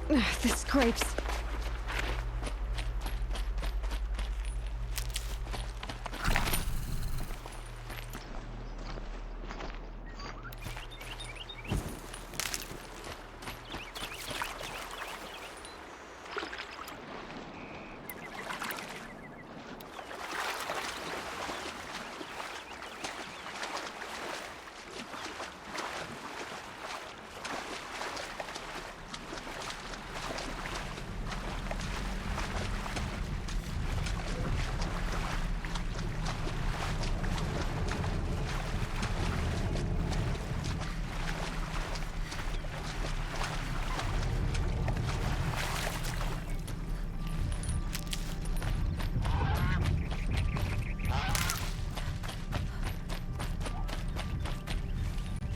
This scrapes.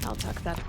I'll tuck that.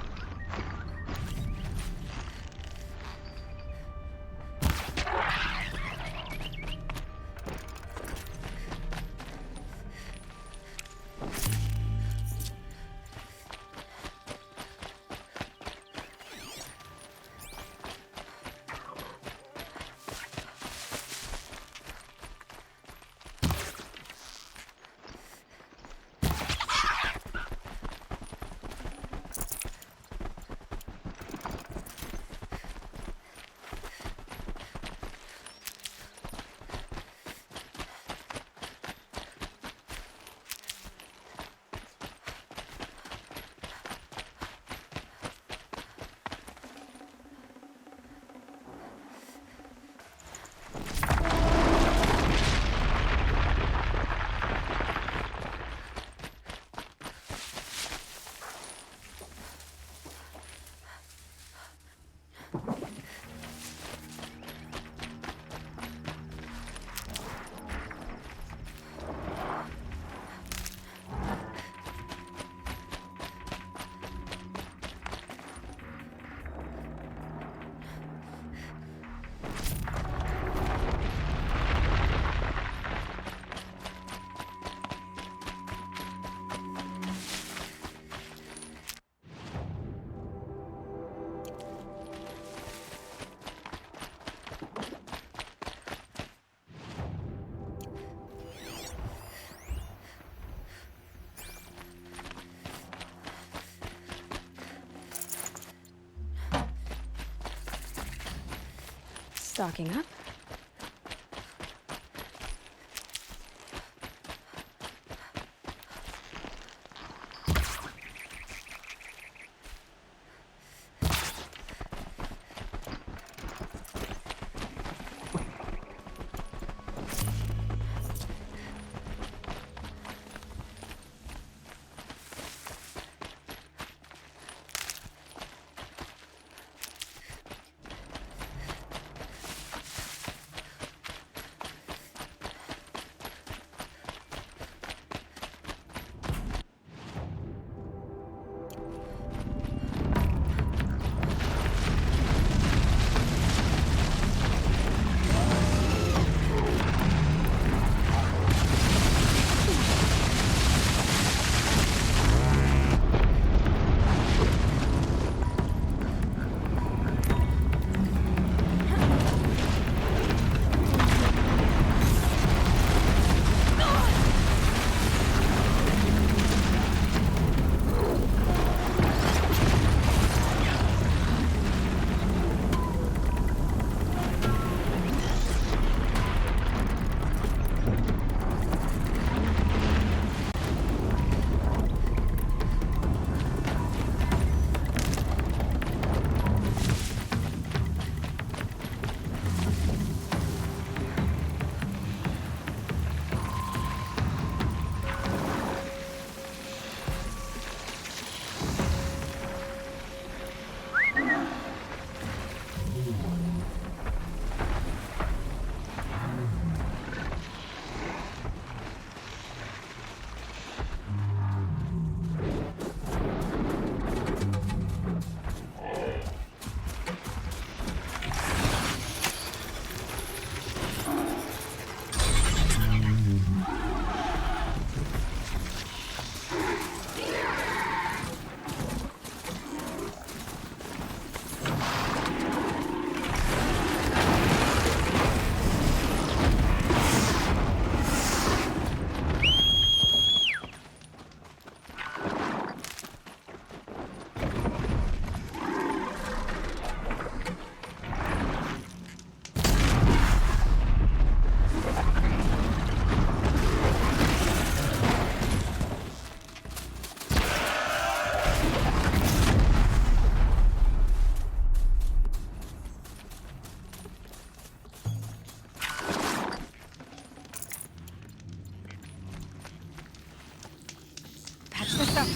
Stocking up. this up.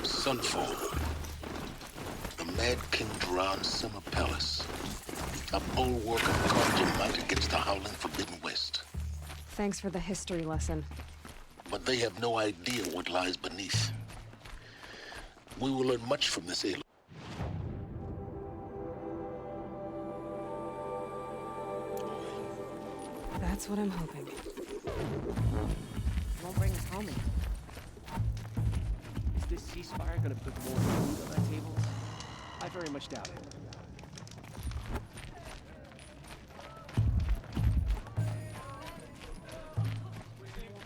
Sunfall. The Mad King Duran Summer-Palace. A bulwark of Kharja might against the howling Forbidden West. Thanks for the history lesson. But they have no idea what lies beneath. We will learn much from this alien. That's what I'm hoping. Won't bring us home. Is this ceasefire gonna put more food on our tables? I very much doubt it.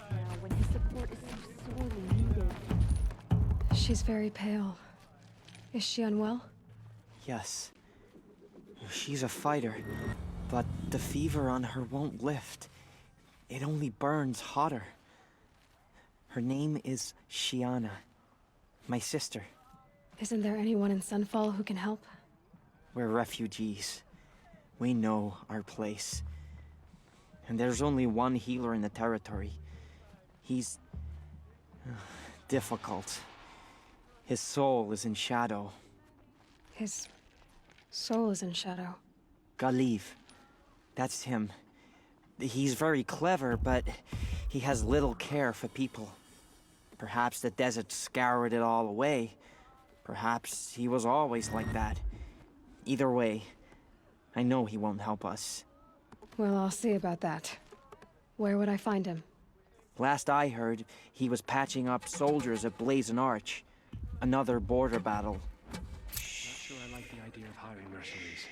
Now, when his support is so sorely needed. She's very pale. Is she unwell? Yes. She's a fighter, but the fever on her won't lift. It only burns hotter. Her name is Shiana, my sister. Isn't there anyone in Sunfall who can help? We're refugees. We know our place. And there's only one healer in the territory. He's difficult. His soul is in shadow. His soul is in shadow. Galiv. That's him. He's very clever, but he has little care for people. Perhaps the desert scoured it all away. Perhaps he was always like that. Either way, I know he won't help us. Well, I'll see about that. Where would I find him? Last I heard, he was patching up soldiers at Blazon Arch. Another border battle. Not sure I like the idea of hiring mercenaries,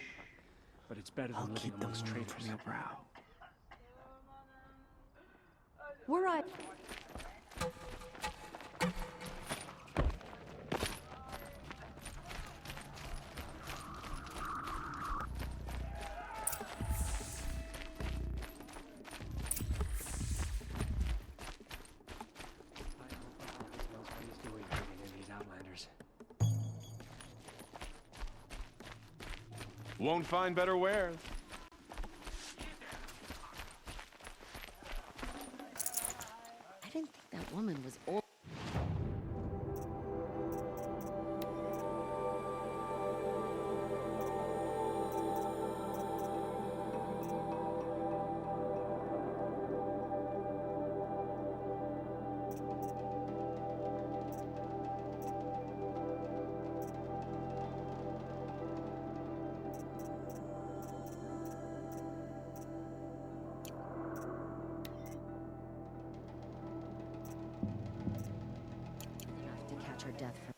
but it's better I'll than living keep them amongst away traitors. from your brow. We're on. Knows what he's doing bringing in these outlanders. Won't find better wares. I didn't think that woman was old. Enough to catch her death from.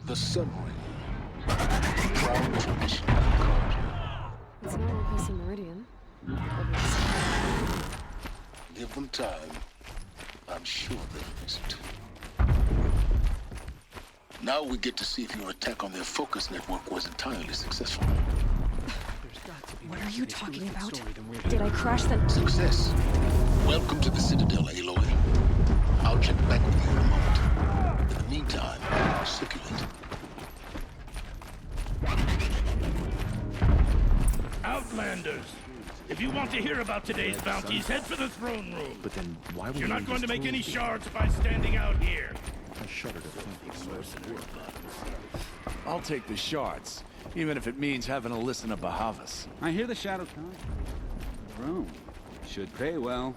The Sun Ring. Proud tradition of Carja. It's not Orpus and Meridian. Give them time. I'm sure they'll use it. Now we get to see if your attack on their focus network was entirely successful. There's got to be What more are to you this talking goofy about? story than we're Did I hearing. crash the... Success. Welcome to the Citadel, Aloy. I'll check back with you in a moment. In the meantime, circulate. Outlanders! If you want to hear about today's bounties, head for the throne room. But then why would You're we not need going to these make any tools? shards by standing out here. I shudder to think. I'll take the shards, even if it means having to listen to Bahavas. I hear the shadow come. Room. Should pay well.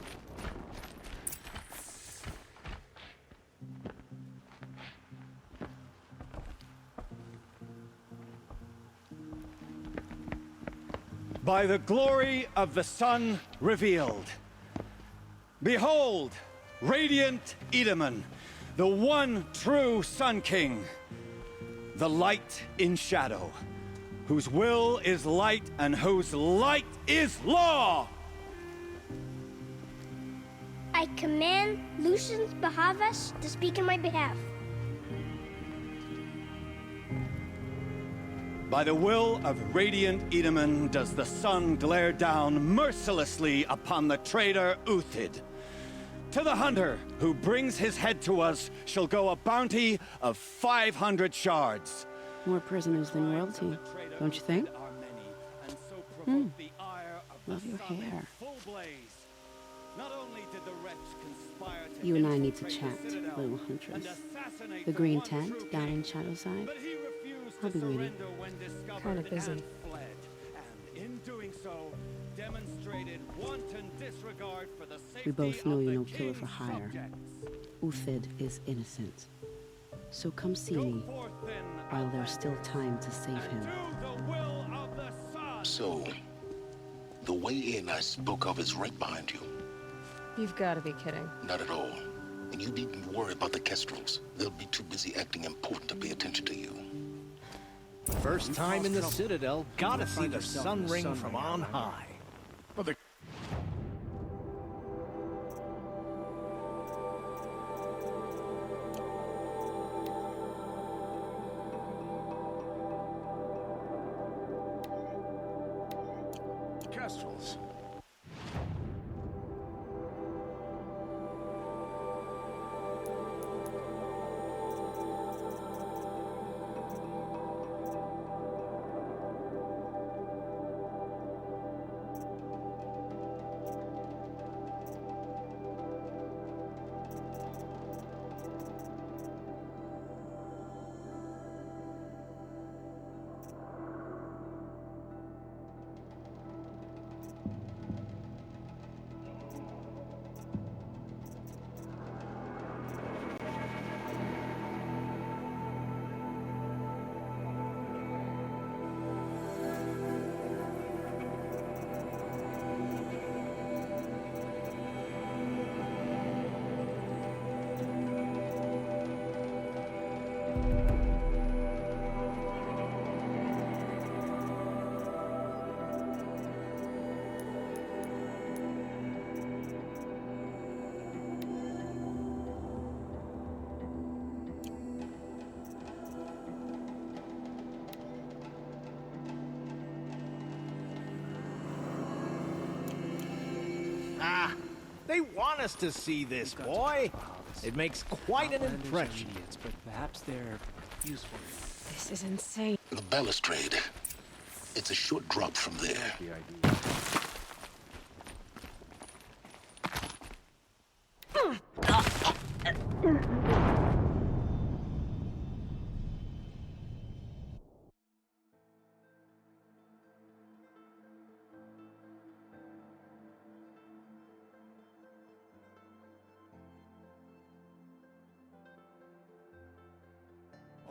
By the glory of the sun revealed. Behold, radiant Edaman, the one true Sun King, the light in shadow, whose will is light and whose light is law! I command Lucius Bahavas to speak in my behalf. By the will of radiant Edaman does the sun glare down mercilessly upon the traitor Uthid. To the hunter who brings his head to us shall go a bounty of 500 shards. More prisoners than royalty, don't you think? Love your hair. You and I need to chat, little huntress. The green tent down in Shadowside. I'll be waiting. Kinda busy. And in doing so, demonstrated wanton disregard for the safety We both know of you're the no killer for king's hire. subjects. Uthid is innocent. So come see Go me forth then, while there's still time to save him. do the will of the sun. So, the way in I spoke of is right behind you. You've got to be kidding. Not at all. And you needn't worry about the Kestrels. They'll be too busy acting important to pay attention to you. First time in the Citadel, gotta see the sun ring from on high. Well, the Kestrels. They want us to see this, boy. It makes quite an Outlanders are impression. idiots, but perhaps they're useful. This is insane. The balustrade. It's a short drop from there. The idea.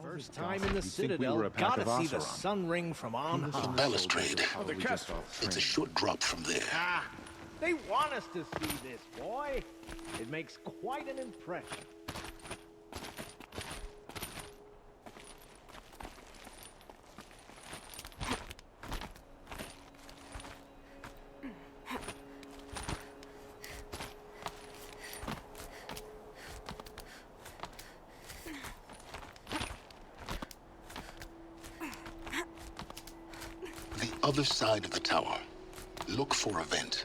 First time in the You'd think we Citadel, were a pack gotta of see the Oseram. sun ring from on The high. balustrade. The Kestrels. It's a short drop from there. They want us to see this, boy. It makes quite an impression. other side of the tower. Look for a vent.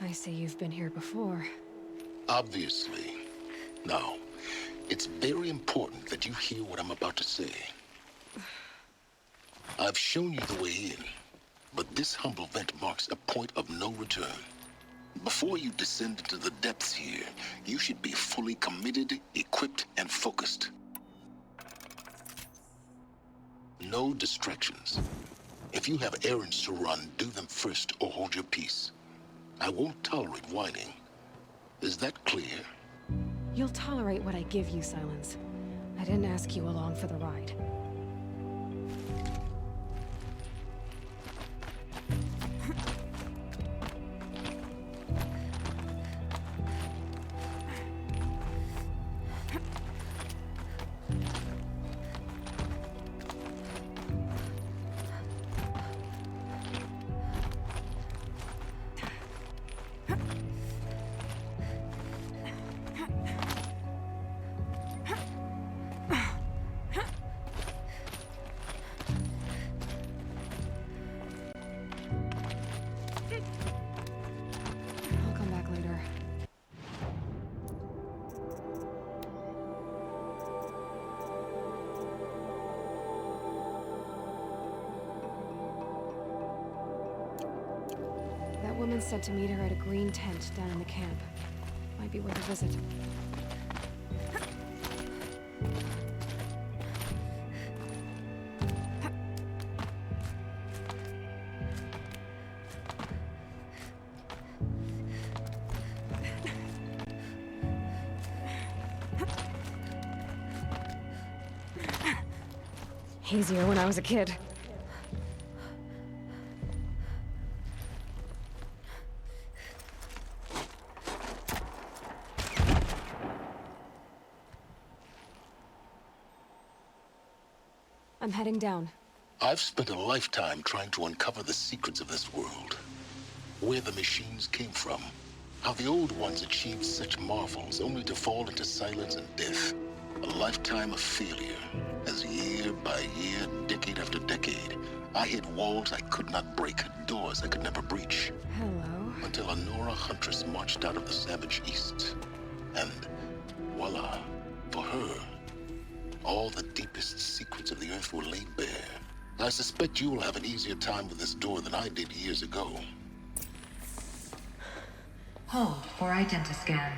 I see you've been here before. Obviously. Now, it's very important that you hear what I'm about to say. I've shown you the way in, but this humble vent marks a point of no return. Before you descend into the depths here, you should be fully committed, equipped, and focused. No distractions. If you have errands to run, do them first or hold your peace. I won't tolerate whining. Is that clear? You'll tolerate what I give you, Silence. I didn't ask you along for the ride. I'll come back later. That woman said to meet her at a green tent down in the camp. Might be worth a visit. Easier when I was a kid. I'm heading down. I've spent a lifetime trying to uncover the secrets of this world. Where the machines came from. How the old ones achieved such marvels only to fall into silence and death. A lifetime of failure. As year by year, decade after decade, I hit walls I could not break, doors I could never breach. Hello. Until a Nora huntress marched out of the savage east. And voila, for her, all the deepest secrets of the Earth were laid bare. I suspect you will have an easier time with this door than I did years ago. Hold for identiscan.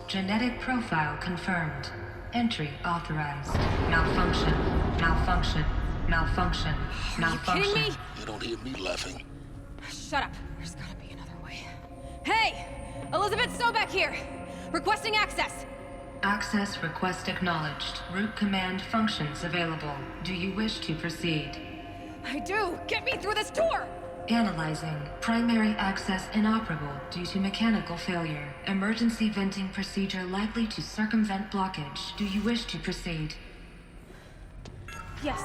Genetic profile confirmed. Entry authorized. Malfunction. Malfunction. Malfunction. Malfunction. Are you kidding me? You don't hear me laughing. Shut up. There's gotta be another way. Hey! Elizabeth Sobek here! Requesting access! Access request acknowledged. Root command functions available. Do you wish to proceed? I do! Get me through this door! Analyzing. Primary access inoperable due to mechanical failure. Emergency venting procedure likely to circumvent blockage. Do you wish to proceed? Yes.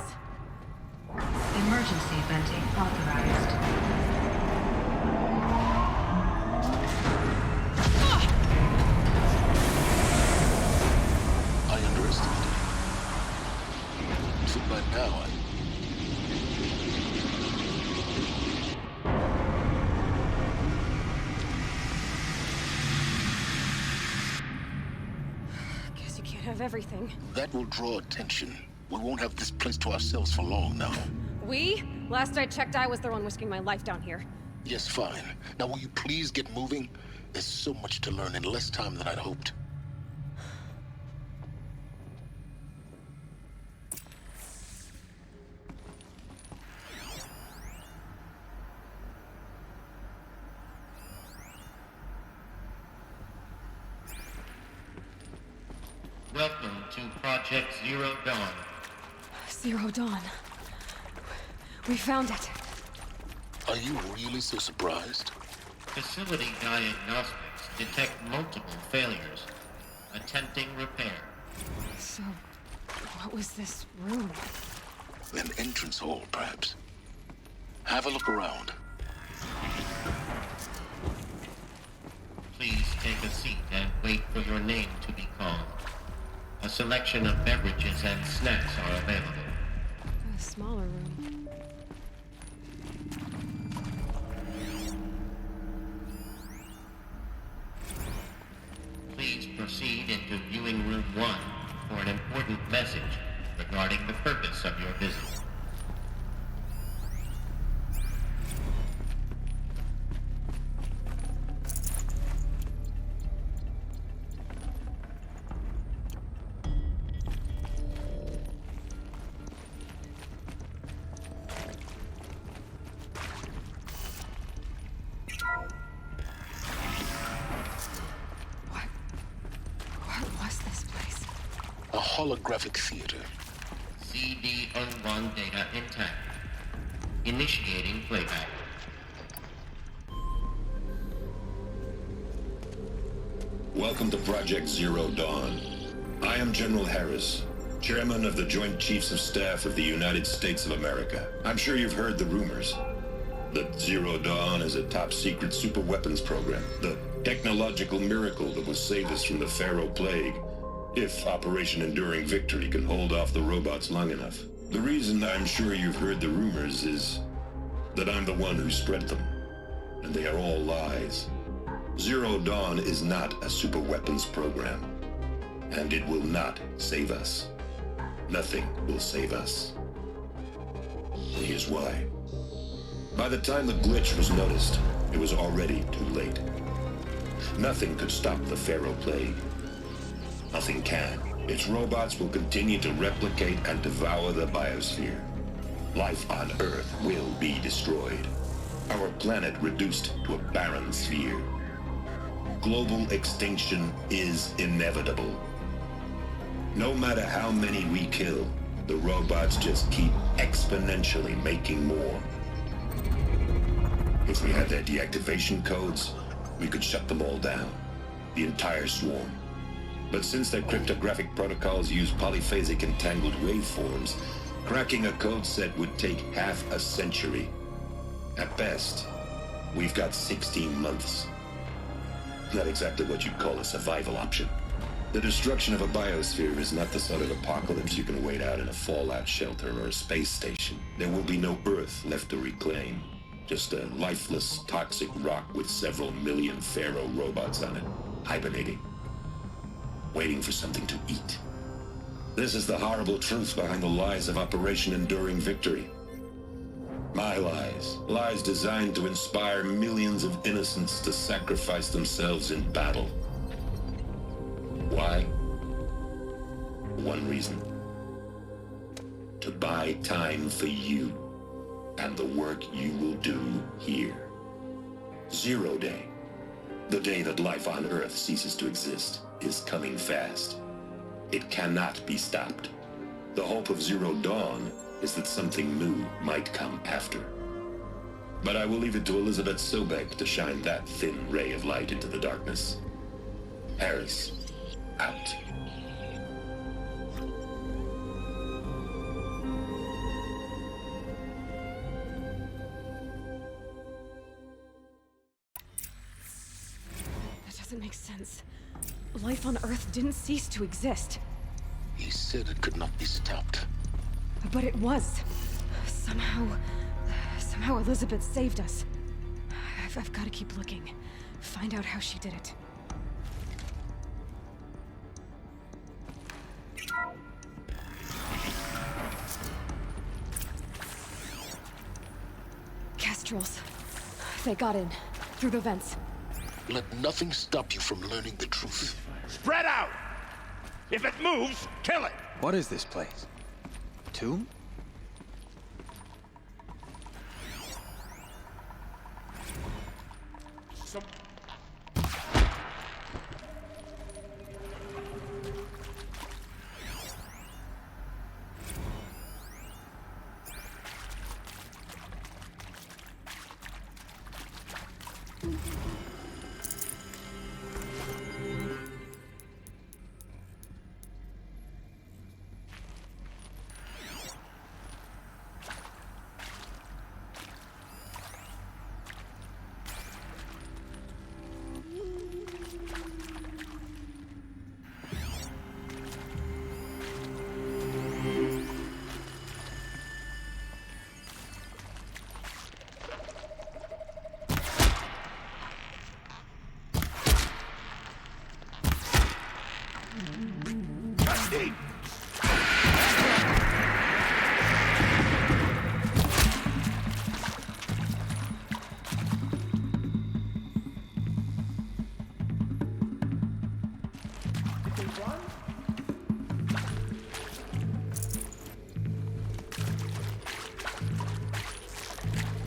Emergency venting authorized. I underestimated. So by now, Guess you can't have everything. that will draw attention. We won't have this place to ourselves for long now. We? Last I checked, I was the one risking my life down here. Yes, fine. Now will you please get moving? There's so much to learn in less time than I'd hoped. Welcome to Project Zero Dawn. Zero Dawn. We found it. Are you really so surprised? Facility diagnostics detect multiple failures. Attempting repair. So, what was this room? An entrance hall, perhaps. Have a look around. Please take a for your name to be called. A selection of beverages and snacks are available. A smaller room. Please proceed into viewing room 1 for an important message regarding the purpose of your visit. A holographic theater. CD01 data intact. Initiating playback. Welcome to Project Zero Dawn. I am General Harris, Chairman of the Joint Chiefs of Staff of the United States of America. I'm sure you've heard the rumors that Zero Dawn is a top-secret superweapons program, the technological miracle that will save us from the Pharaoh Plague, if Operation Enduring Victory can hold off the robots long enough. The reason I'm sure you've heard the rumors is that I'm the one who spread them, and they are all lies. Zero Dawn is not a superweapons program, and it will not save us. Nothing will save us. And here's why. By the time the glitch was noticed, it was already too late. Nothing could stop the Pharaoh Plague. Nothing can. Its robots will continue to replicate and devour the biosphere. Life on Earth will be destroyed. Our planet reduced to a barren sphere. Global extinction is inevitable. No matter how many we kill, the robots just keep exponentially making more. If we had their deactivation codes, we could shut them all down. The entire swarm. But since their cryptographic protocols use polyphasic entangled waveforms, cracking a code set would take half a century. At best, we've got 16 months. Not exactly what you'd call a survival option. The destruction of a biosphere is not the sort of apocalypse you can wait out in a fallout shelter or a space station. There will be no Earth left to reclaim. Just a lifeless, toxic rock with several million Pharaoh robots on it, hibernating. Waiting for something to eat. This is the horrible truth behind the lies of Operation Enduring Victory. My lies. Lies designed to inspire millions of innocents to sacrifice themselves in battle. Why? One reason. To buy time for you and the work you will do here. Zero Day. The day that life on Earth ceases to exist is coming fast. It cannot be stopped. The hope of Zero Dawn is that something new might come after. But I will leave it to Elizabeth Sobek to shine that thin ray of light into the darkness. Harris, out. That doesn't make sense. Life on Earth didn't cease to exist. He said it could not be stopped. But it was. Somehow Elizabeth saved us. I've got to keep looking. Find out how she did it. Kestrels. They got in. Through the vents. Let nothing stop you from learning the truth. Spread out! If it moves, kill it! What is this place? A tomb?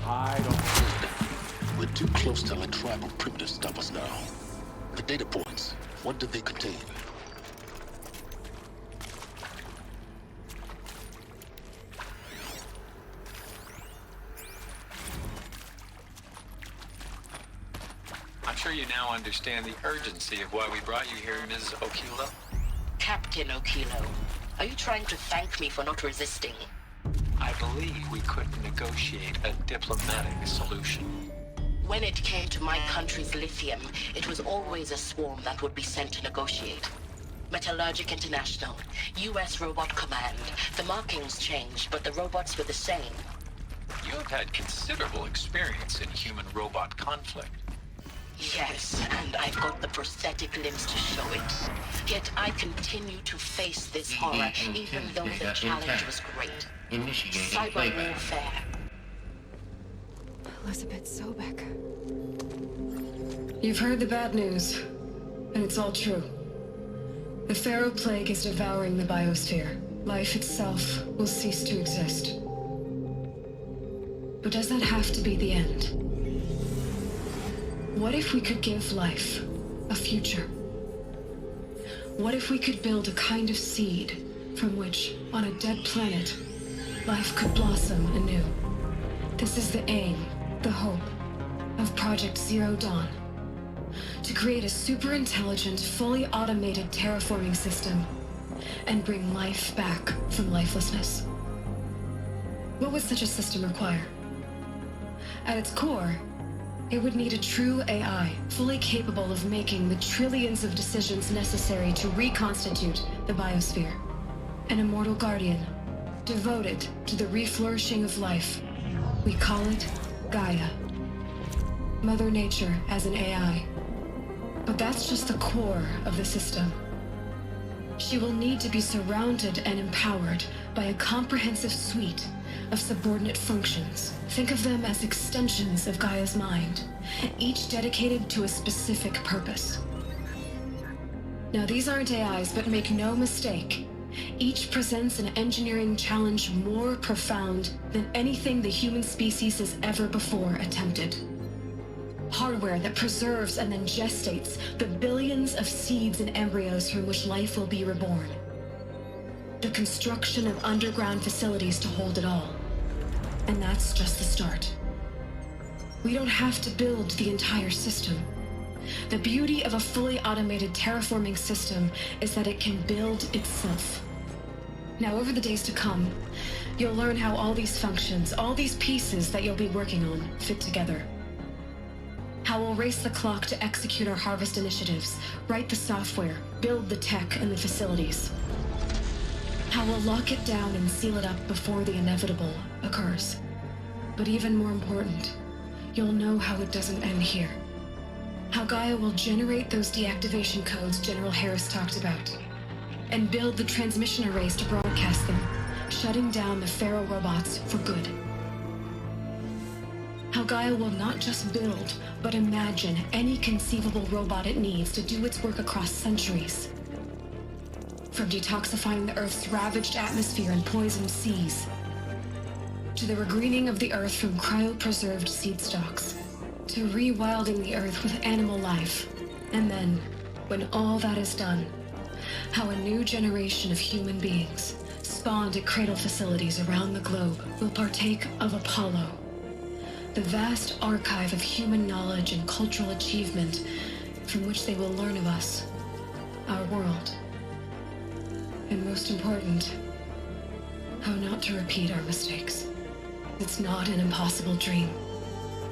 Hide or... We're too close to a tribe of primitives to stop us now. The data points, what did they contain? I'm sure you now understand the urgency of why we brought you here, Ms. Okilo. Captain Okilo, are you trying to thank me for not resisting? I believe we couldn't negotiate a diplomatic solution. When it came to my country's lithium, it was always a swarm that would be sent to negotiate. Metallurgic International, U.S. Robot Command. The markings changed, but the robots were the same. You have had considerable experience in human-robot conflict. Yes, and I've got the prosthetic limbs to show it. Yet I continue to face this horror, even though the challenge was great. Cyber warfare. Elizabeth Sobek. You've heard the bad news, and it's all true. The Pharaoh Plague is devouring the biosphere. Life itself will cease to exist. But does that have to be the end? What if we could give life a future? What if we could build a kind of seed from which, on a dead planet, life could blossom anew? This is the aim, the hope, of Project Zero Dawn. To create a super-intelligent, fully automated terraforming system and bring life back from lifelessness. What would such a system require? At its core, it would need a true AI, fully capable of making the trillions of decisions necessary to reconstitute the biosphere. An immortal guardian, devoted to the reflourishing of life. We call it Gaia. Mother Nature as an AI. But that's just the core of the system. She will need to be surrounded and empowered by a comprehensive suite of subordinate functions. Think of them as extensions of Gaia's mind, each dedicated to a specific purpose. Now, these aren't AIs, but make no mistake, each presents an engineering challenge more profound than anything the human species has ever before attempted. Hardware that preserves and then gestates the billions of seeds and embryos from which life will be reborn. The construction of underground facilities to hold it all. And that's just the start. We don't have to build the entire system. The beauty of a fully automated terraforming system is that it can build itself. Now, over the days to come, you'll learn how all these functions, all these pieces that you'll be working on, fit together. How we'll race the clock to execute our harvest initiatives, write the software, build the tech and the facilities. How we'll lock it down and seal it up before the inevitable occurs. But even more important, you'll know how it doesn't end here. How Gaia will generate those deactivation codes General Harris talked about, and build the transmission arrays to broadcast them, shutting down the Pharaoh robots for good. How Gaia will not just build, but imagine any conceivable robot it needs to do its work across centuries. From detoxifying the Earth's ravaged atmosphere and poisoned seas, to the regreening of the Earth from cryopreserved seed stalks, to rewilding the Earth with animal life. And then, when all that is done, how a new generation of human beings, spawned at cradle facilities around the globe, will partake of Apollo, the vast archive of human knowledge and cultural achievement from which they will learn of us, our world. And most important, how not to repeat our mistakes. It's not an impossible dream.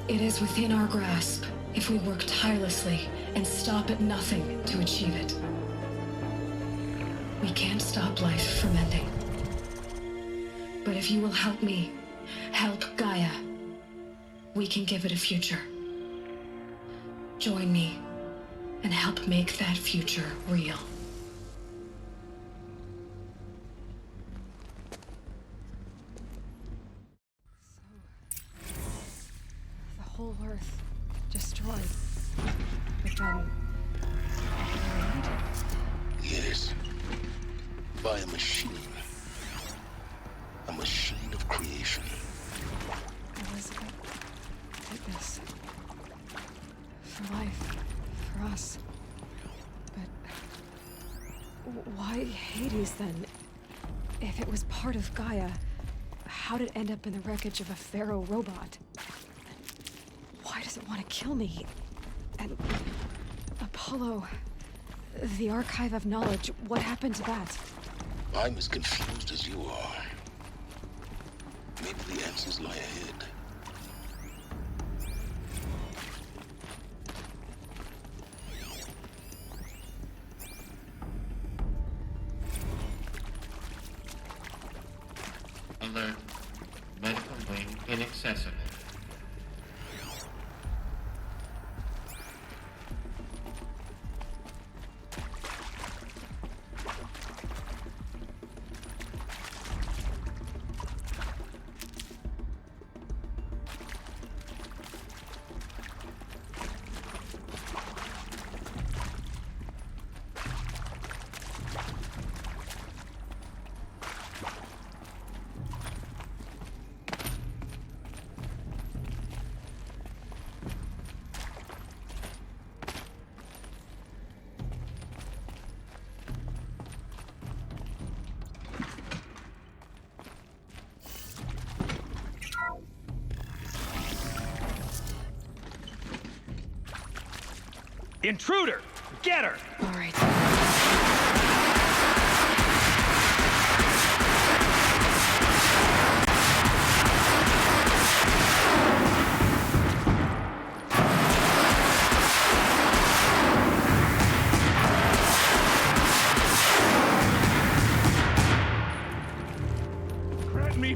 It is within our grasp if we work tirelessly and stop at nothing to achieve it. We can't stop life from ending. But if you will help me, help Gaia, we can give it a future. Join me and help make that future real. The whole Earth destroyed. But then... Yes. By a machine. A machine of creation. Elizabeth did this. For life. For us. But... why Hades, then? If it was part of Gaia, how did it end up in the wreckage of a Pharaoh robot? Why does it want to kill me? And... Apollo... the Archive of Knowledge, what happened to that? I'm as confused as you are. Maybe the answers lie ahead. Alert. Medical wing inaccessible. Intruder! Get her! All right. Grant me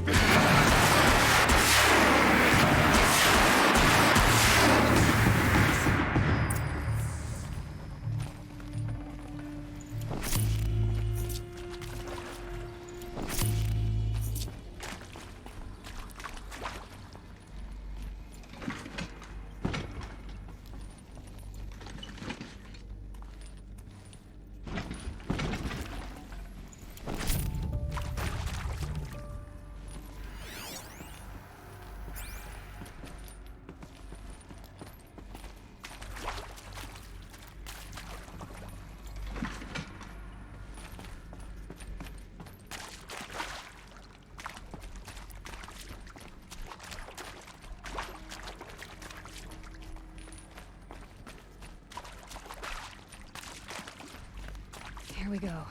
Here we go.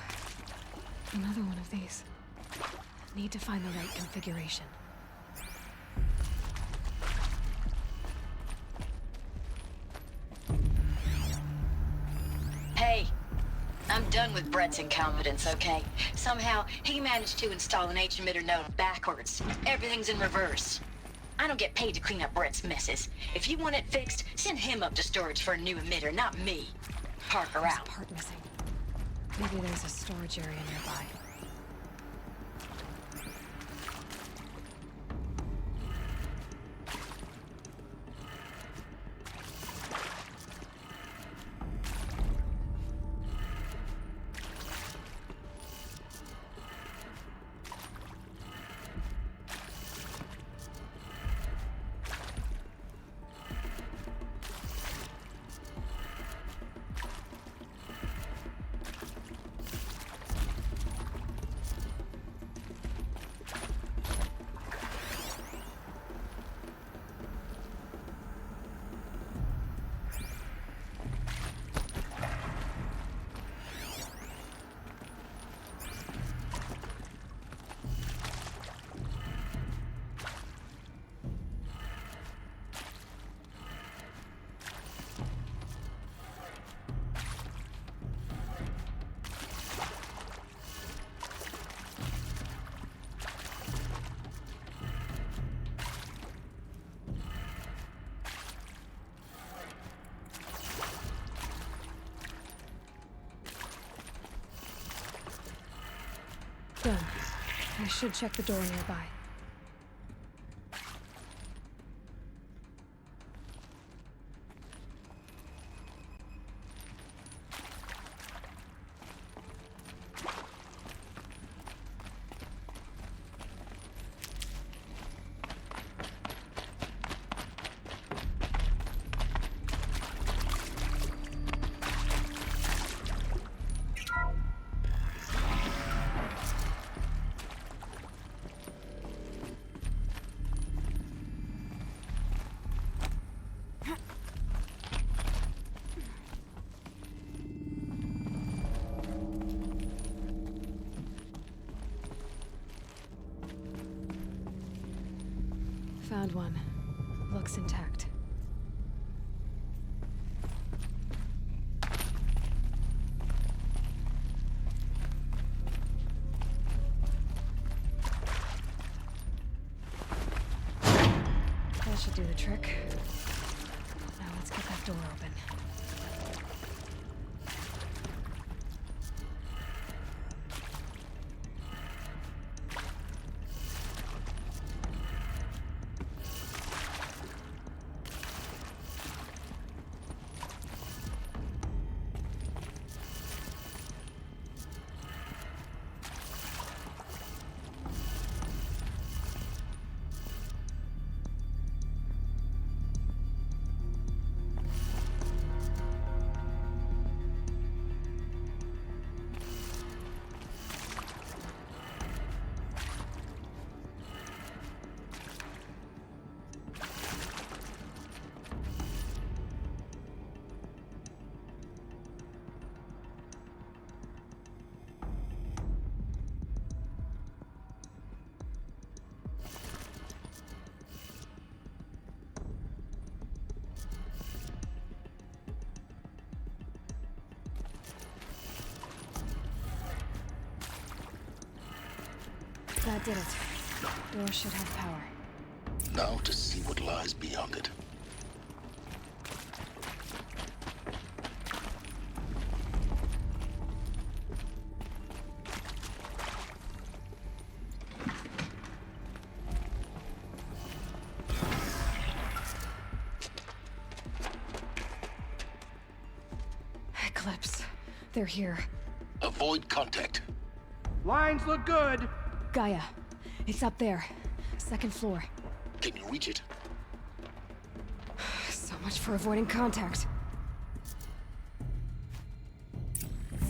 Another one of these. Need to find the right configuration. Hey, I'm done with Brett's incompetence, okay? Somehow, he managed to install an H-emitter node backwards. Everything's in reverse. I don't get paid to clean up Brett's messes. If you want it fixed, send him up to storage for a new emitter, not me. Parker There's out. a part missing. Maybe there's a storage area nearby. Done. I should check the door nearby. Found one. Looks intact. That should do the trick. Now let's get that door open. That did it. Door should have power. Now to see what lies beyond it. Eclipse. They're here. Avoid contact. Lines look good. Gaia. It's up there. Second floor. Can you reach it? So much for avoiding contact.